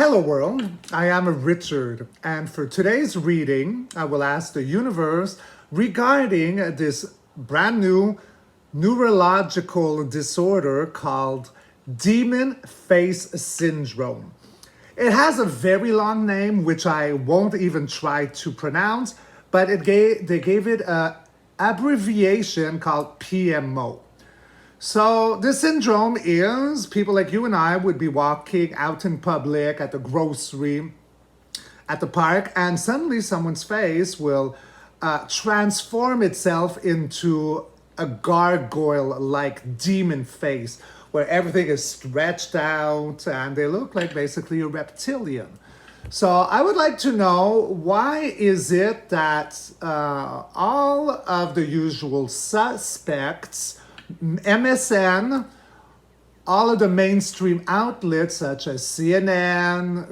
Hello world, I am Richard, and for today's reading, I will ask the universe regarding this brand new neurological disorder called demon face syndrome. It has a very long name, which I won't even try to pronounce, but they gave it an abbreviation called PMO. So this syndrome is people like you and I would be walking out in public, at the grocery, at the park, and suddenly someone's face will transform itself into a gargoyle-like demon face, where everything is stretched out and they look like basically a reptilian. So I would like to know, why is it that all of the usual suspects, MSN, all of the mainstream outlets such as CNN,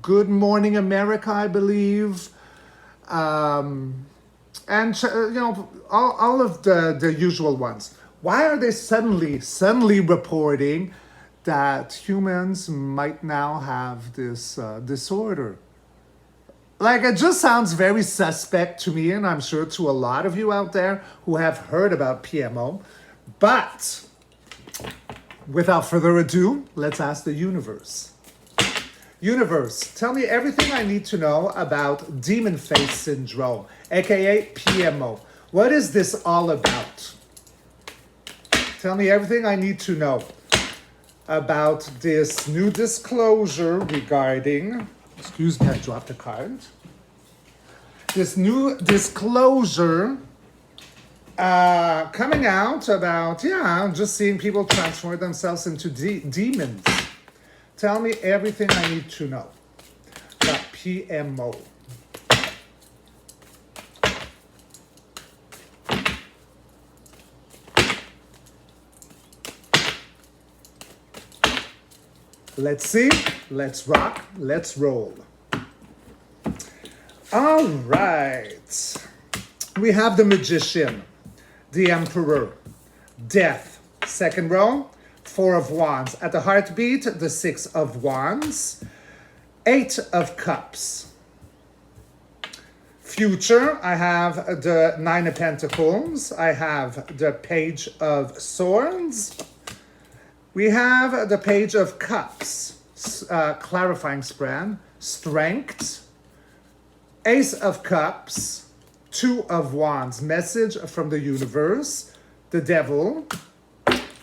Good Morning America, I believe, and all of the usual ones. Why are they suddenly reporting that humans might now have this disorder? Like, it just sounds very suspect to me, and I'm sure to a lot of you out there who have heard about PMO. But without further ado, let's ask the universe. Universe, tell me everything I need to know about demon face syndrome, aka PMO. What is this all about? Tell me everything I need to know about this new disclosure regarding, excuse me, I dropped a card. This new disclosure coming out about, just seeing people transform themselves into demons. Tell me everything I need to know about PMO. Let's see, let's rock, let's roll. All right. We have the Magician, the Emperor, Death, second row, Four of Wands. At the heartbeat, the Six of Wands, Eight of Cups. Future, I have the Nine of Pentacles. I have the Page of Swords. We have the Page of Cups, clarifying spread, Strength, Ace of Cups, Two of Wands, message from the universe, the Devil.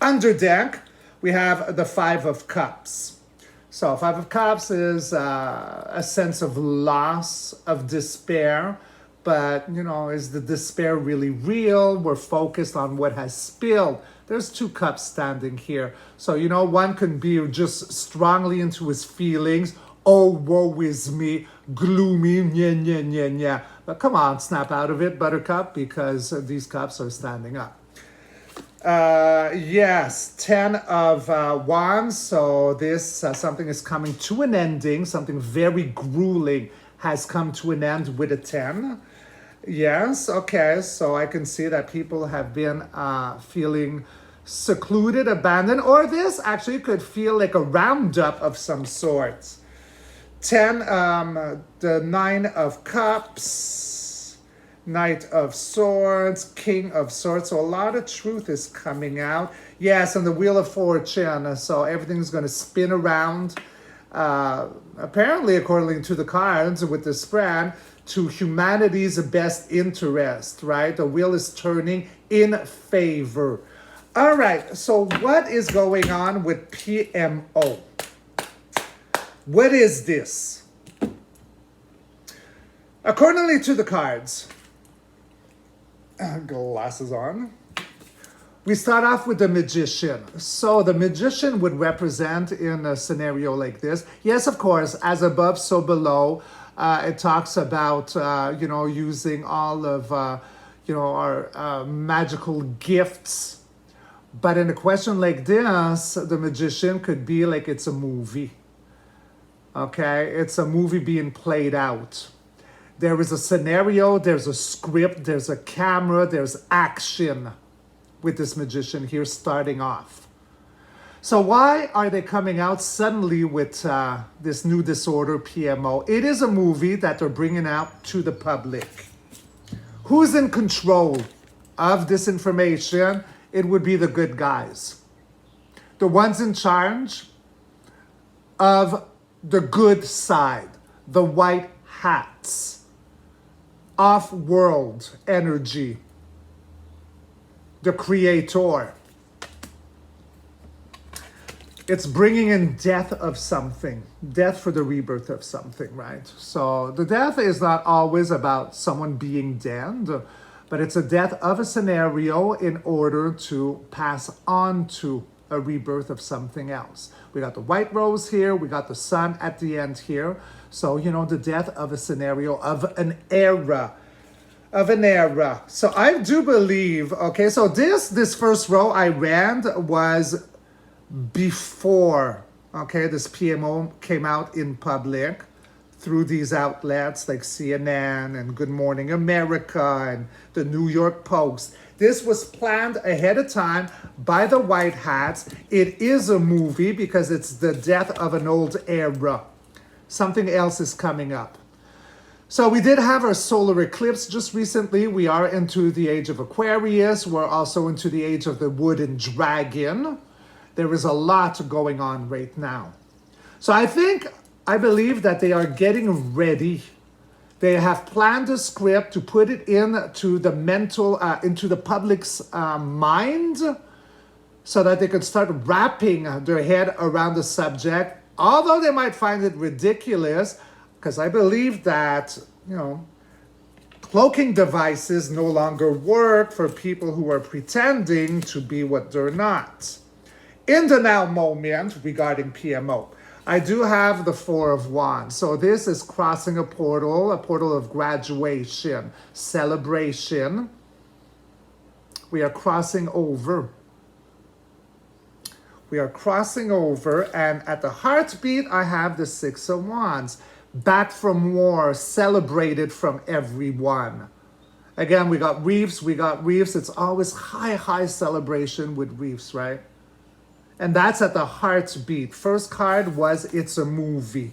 Under deck, we have the Five of Cups. So Five of Cups is a sense of loss, of despair. But, is the despair really real? We're focused on what has spilled. There's two cups standing here. So, one can be just strongly into his feelings. Oh, woe is me, gloomy, nya. But come on, snap out of it, Buttercup, because these cups are standing up. Yes, Ten of Wands. So this, something is coming to an ending. Something very grueling has come to an end with a 10. Yes, okay, so I can see that people have been feeling secluded, abandoned, or this actually could feel like a roundup of some sorts. 10, the Nine of Cups, Knight of Swords, King of Swords. So a lot of truth is coming out. Yes, and the Wheel of Fortune. So everything's going to spin around. Apparently, according to the cards with the spread, to humanity's best interest, right? The wheel is turning in favor. All right, so what is going on with PMO? What is this? Accordingly to the cards, glasses on, we start off with the Magician. So the Magician would represent, in a scenario like this, yes, of course, as above, so below. It talks about, using all of, our magical gifts. But in a question like this, the Magician could be like it's a movie. Okay? It's a movie being played out. There is a scenario, there's a script, there's a camera, there's action with this Magician here starting off. So why are they coming out suddenly with this new disorder, PMO? It is a movie that they're bringing out to the public. Who's in control of this information? It would be the good guys. The ones in charge of the good side, the white hats, off-world energy, the creator. It's bringing in death of something, death for the rebirth of something, right? So the death is not always about someone being dead, but it's a death of a scenario in order to pass on to a rebirth of something else. We got the white rose here, we got the sun at the end here. So, the death of a scenario, of an era. So I do believe, okay, so this first row I ran was before, okay, this PMO came out in public through these outlets like CNN and Good Morning America and the New York Post. This was planned ahead of time by the White Hats. It is a movie because it's the death of an old era. Something else is coming up. So we did have our solar eclipse just recently. We are into the age of Aquarius. We're also into the age of the wooden dragon. There is a lot going on right now. So I believe that they are getting ready. They have planned a script to put it into the into the public's mind so that they could start wrapping their head around the subject. Although they might find it ridiculous, because I believe that, cloaking devices no longer work for people who are pretending to be what they're not. In the now moment regarding PMO, I do have the Four of Wands. So this is crossing a portal of graduation, celebration. We are crossing over. And at the heartbeat, I have the Six of Wands. Back from war, celebrated from everyone. Again, we got reefs. It's always high celebration with reefs, right? And that's at the heartbeat. First card was it's a movie.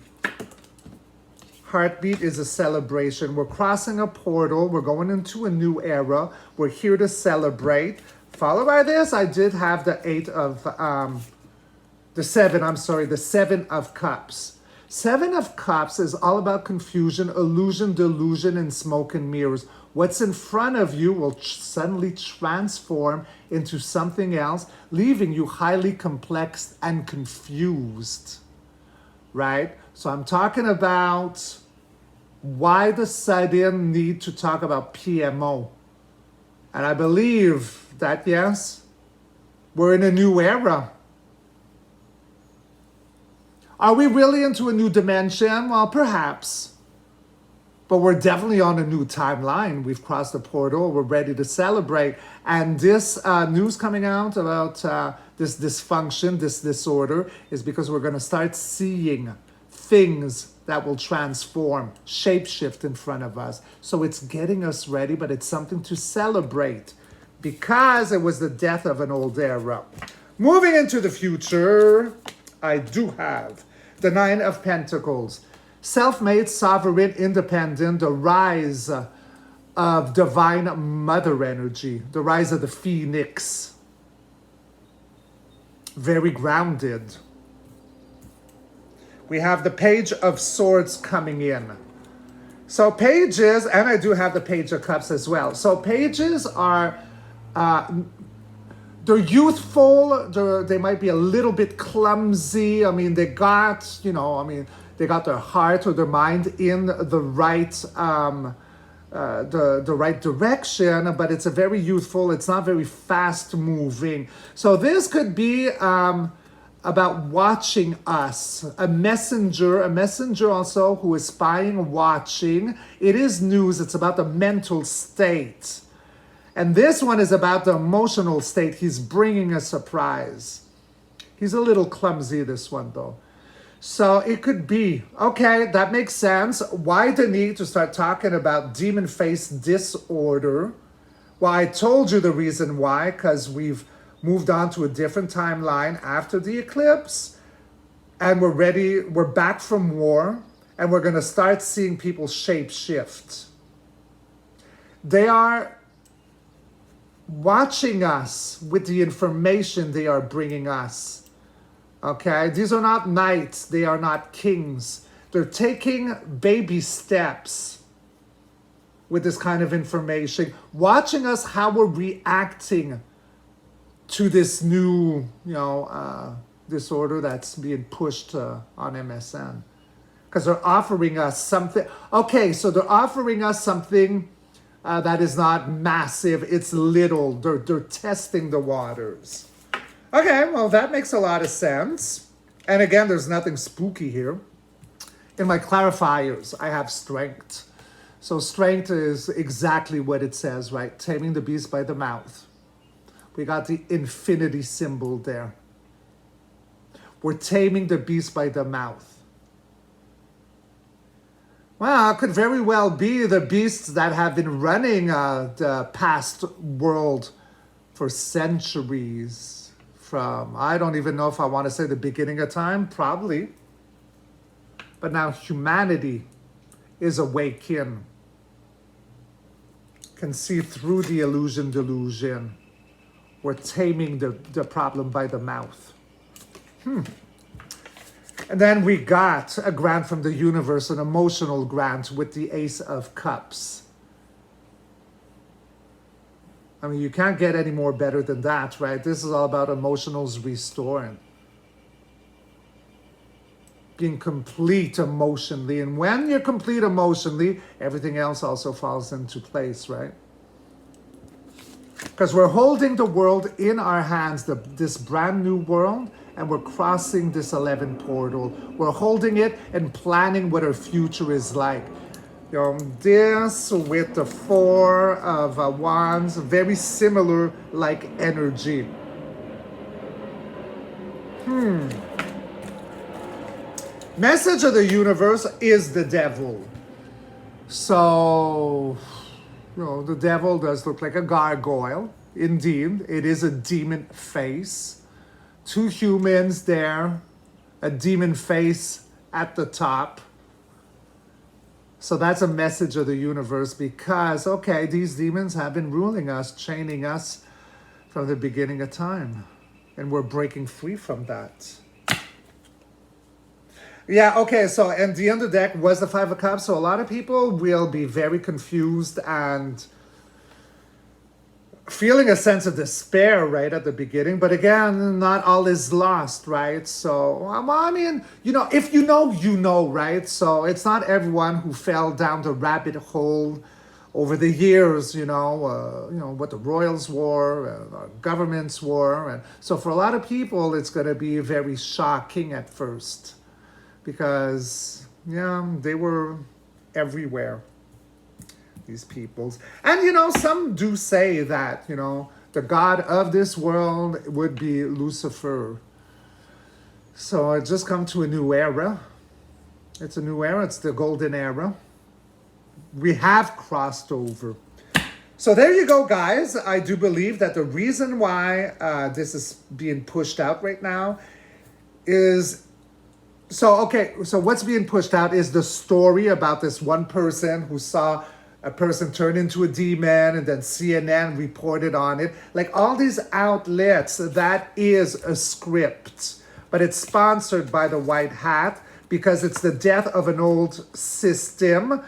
Heartbeat is a celebration. We're crossing a portal. We're going into a new era. We're here to celebrate. Followed by this, I did have the the Seven of Cups. Seven of Cups is all about confusion, illusion, delusion, and smoke and mirrors. What's in front of you will suddenly transform into something else, leaving you highly complex and confused, right? So I'm talking about why the sudden need to talk about PMO. And I believe that, yes, we're in a new era. Are we really into a new dimension? Well, perhaps. But we're definitely on a new timeline. We've crossed the portal. We're ready to celebrate. And this news coming out about this dysfunction, this disorder, is because we're going to start seeing things that will transform, shapeshift in front of us. So it's getting us ready, but it's something to celebrate because it was the death of an old era. Moving into the future, I do have the Nine of Pentacles. Self-made, sovereign, independent, the rise of divine mother energy, the rise of the phoenix. Very grounded. We have the Page of Swords coming in. So pages, and I do have the Page of Cups as well. So pages are, they're youthful, they might be a little bit clumsy. I mean, they got, they got their heart or their mind in the right the right direction, but it's a very youthful, it's not very fast moving. So this could be about watching us, a messenger also who is spying, watching. It is news, it's about the mental state. And this one is about the emotional state. He's bringing a surprise. He's a little clumsy, this one though. So it could be, okay, that makes sense. Why the need to start talking about demon face disorder? Well, I told you the reason why, because we've moved on to a different timeline after the eclipse, and we're back from war, and we're going to start seeing people shape shift. They are watching us with the information they are bringing us. Okay, these are not knights, they are not kings. They're taking baby steps with this kind of information, watching us how we're reacting to this new, disorder that's being pushed on MSN. Because they're offering us something. Okay, so they're offering us something that is not massive, it's little. They're testing the waters. Okay, well, that makes a lot of sense. And again, there's nothing spooky here. In my clarifiers, I have strength. So strength is exactly what it says, right? Taming the beast by the mouth. We got the infinity symbol there. We're taming the beast by the mouth. Well, it could very well be the beasts that have been running the past world for centuries. From, I don't even know if I want to say the beginning of time, probably. But now humanity is awakened, can see through the delusion. We're taming the problem by the mouth. And then we got a grant from the universe, an emotional grant with the Ace of Cups. I mean, you can't get any more better than that, right? This is all about emotionals restoring. Being complete emotionally. And when you're complete emotionally, everything else also falls into place, right? Because we're holding the world in our hands, this brand new world, and we're crossing this 11 portal. We're holding it and planning what our future is like. This with the Four of Wands, very similar like energy. Message of the universe is the devil. So, the devil does look like a gargoyle. Indeed, it is a demon face. Two humans there, a demon face at the top. So that's a message of the universe because, okay, these demons have been ruling us, chaining us from the beginning of time. And we're breaking free from that. Yeah, okay, so, and the underdeck was the Five of Cups. So a lot of people will be very confused and feeling a sense of despair right at the beginning. But again, not all is lost, right? So, I mean, if you know, right? So it's not everyone who fell down the rabbit hole over the years, what the royals were, governments were. And so for a lot of people, it's going to be very shocking at first because, they were everywhere. These peoples. And some do say that, the god of this world would be Lucifer. So it just come to a new era. It's a new era. It's the golden era. We have crossed over. So there you go, guys. I do believe that the reason why this is being pushed out right now is so what's being pushed out is the story about this one person who saw a person turn into a demon, and then CNN reported on it. Like all these outlets, that is a script. But it's sponsored by the White Hat because it's the death of an old system,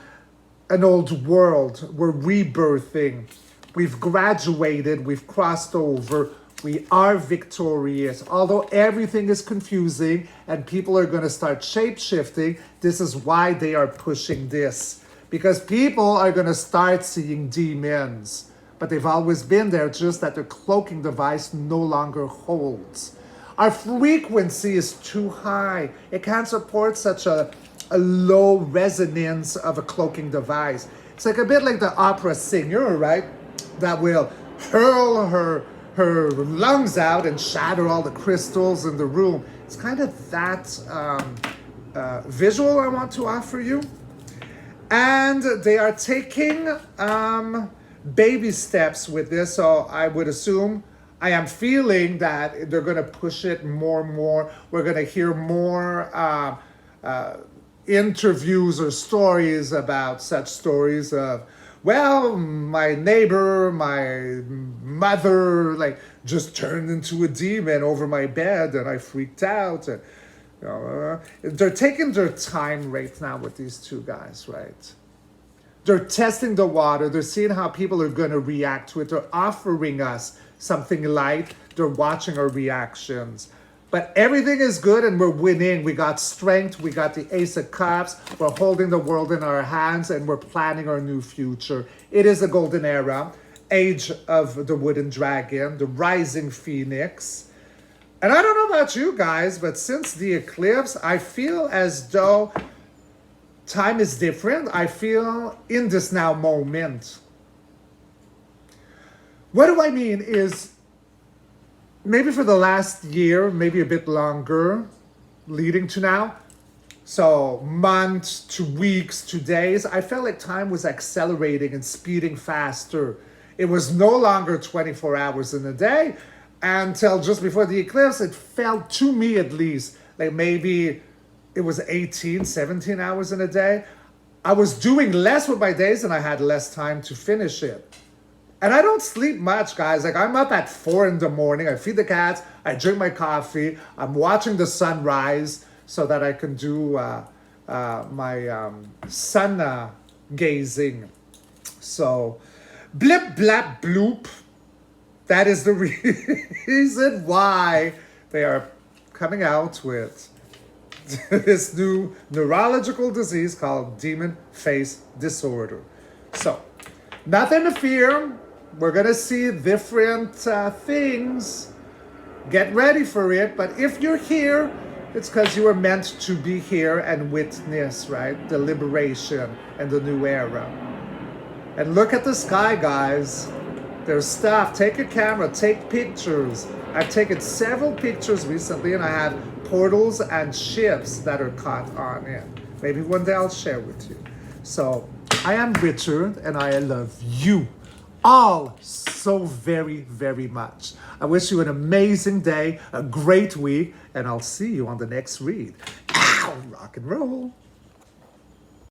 an old world. We're rebirthing. We've graduated. We've crossed over. We are victorious. Although everything is confusing and people are going to start shape-shifting, this is why they are pushing this. Because people are going to start seeing demons. But they've always been there, just that their cloaking device no longer holds. Our frequency is too high. It can't support such a low resonance of a cloaking device. It's like a bit like the opera singer, right? That will hurl her lungs out and shatter all the crystals in the room. It's kind of that visual I want to offer you. And they are taking baby steps with this. So I would assume I am feeling that they're going to push it more and more. We're going to hear more interviews or stories about such stories of, well, my neighbor, my mother, like, just turned into a demon over my bed and I freaked out. And they're taking their time right now with these two guys, right? They're testing the water. They're seeing how people are going to react to it. They're offering us something light. They're watching our reactions. But everything is good and we're winning. We got strength. We got the Ace of Cups. We're holding the world in our hands and we're planning our new future. It is a golden era. Age of the Wooden Dragon, the Rising Phoenix. And I don't know about you guys, but since the eclipse, I feel as though time is different. I feel in this now moment. What do I mean is, maybe for the last year, maybe a bit longer, leading to now, so months to weeks to days, I felt like time was accelerating and speeding faster. It was no longer 24 hours in a day. Until just before the eclipse, it felt, to me at least, like maybe it was 18, 17 hours in a day. I was doing less with my days and I had less time to finish it. And I don't sleep much, guys. Like, I'm up at 4 in the morning. I feed the cats. I drink my coffee. I'm watching the sun rise so that I can do my sun gazing. So, blip, blap, bloop. That is the reason why they are coming out with this new neurological disease called demon face disorder. So, nothing to fear. We're going to see different things. Get ready for it. But if you're here, it's because you were meant to be here and witness, right? The liberation and the new era. And look at the sky, guys. There's stuff. Take a camera. Take pictures. I've taken several pictures recently and I have portals and ships that are caught on it. Maybe one day I'll share with you. So, I am Richard and I love you all so very, very much. I wish you an amazing day, a great week, and I'll see you on the next read. Ow, rock and roll.